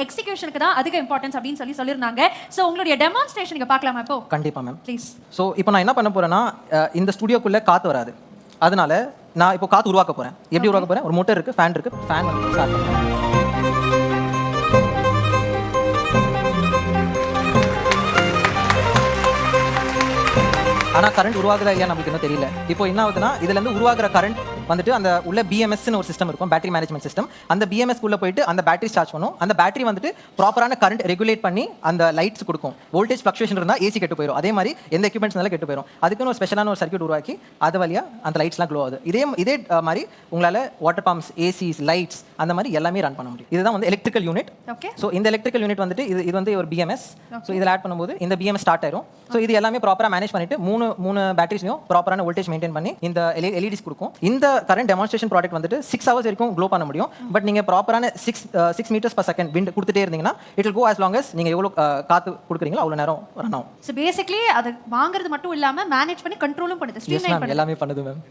எக்ஸிகியூஷனுக்கு தான் அதிக இம்பார்ட்டன்ஸ் அப்படின்னு சொல்லியிருந்தாங்க. ஸோ உங்களுடைய டெமான்ஸ்ட்ரேஷன் நீங்க பார்க்கலாமா இப்போ? கண்டிப்பா மேம். ப்ளீஸ். ஸோ இப்போ நான் என்ன பண்ண போறேன்னா, இந்த ஸ்டுடியோக்குள்ள காத்து வராது. அதனால நான் இப்போ காத்து உருவாக்க போறேன். எப்படி உருவாக்க போறேன்? ஒரு மோட்டர் இருக்கு, ஃபேன் இருக்கு. ஃபேன் வந்து ஸ்டார்ட் பண்ணுறேன். ஆனால் கரண்ட் உருவாகுதா இல்லையா நமக்கு இன்னும் தெரியல. இப்போ என்ன ஆகுதுன்னா, இதுலேருந்து உருவாகிற கரண்ட் வந்துட்டு அந்த உள்ள பிஎம்எஸ்ன்னு ஒரு சிஸ்டம் இருக்கும், பேட்டரி மேனேஜ்மெண்ட் சிஸ்டம். அந்த பிஎம்எஸ்க்குள்ள போயிட்டு அந்த பேட்டரி சார்ஜ் பண்ணும். அந்த பேட்டரி வந்துட்டு ப்ராப்பரான கரண்ட் ரெகுலேட் பண்ணி அந்த லைட்ஸ் கொடுக்கும். வோல்டேஜ் ஃப்ளக்சுவேஷன் இருந்தால் ஏசி கெட்டு போயிடும். அதே மாதிரி எந்த எக்யூப்மெண்ட்ஸ்னால கெட்டு போயிடும். அதுக்குன்னு ஒரு ஸ்பெஷலான ஒரு சர்க்யூட் உருவாக்கி அது வழியா அந்த லைட்ஸ்லாம் க்ளோ ஆகுது. இதே மாதிரி உங்களால் வாட்டர் பம்ப்ஸ், ஏசிஸ், லைட்ஸ் அந்த மாதிரி எல்லாமே ரன் பண்ண முடியும். இதுதான் வந்து எலக்ட்ரிக்கல் யூனிட். ஓகே. ஸோ இந்த எலக்ட்ரிக்கல் யூனிட் வந்துட்டு இது வந்து ஒரு பிஎம்எஸ். ஸோ இதில் ஆட் பண்ணும்போது இந்த பிஎம்எஸ் ஸ்டார்ட் ஆயிரும். ஸோ இது எல்லாமே ப்ராப்பராக மேனேஜ் பண்ணிட்டு மூணு பேட்டரிஸ்லையும் ப்ராப்பரான வோல்டேஜ் மெயின்டைன் பண்ணி இந்த எல்இடிஸ் கொடுக்கும். இந்த கரண்ட் டெமான்ஸ்ட்ரேஷன் ப்ராடக்ட் வந்துட்டு 6 hours வரைக்கும் க்ளோ பண்ண முடியும். பட் நீங்க ப்ராப்பரான 6 meters per second விண்ட் கொடுத்துட்டே இருந்தீங்கன்னா it will go as long as நீங்க எவ்வளவு காத்து கொடுக்குறீங்களோ அவ்வளவு நேரம் ரன் ஆகும். ஸோ பேசிக்கலி அது வாங்குறது மட்டும் இல்லாம மேனேஜ் பண்ணி கண்ட்ரோலும் பண்ணுது, Yes ஸ்ட்ரீம்லைன் ma'am, பண்ணுது. எல்லாமே பண்ணுது மேம்.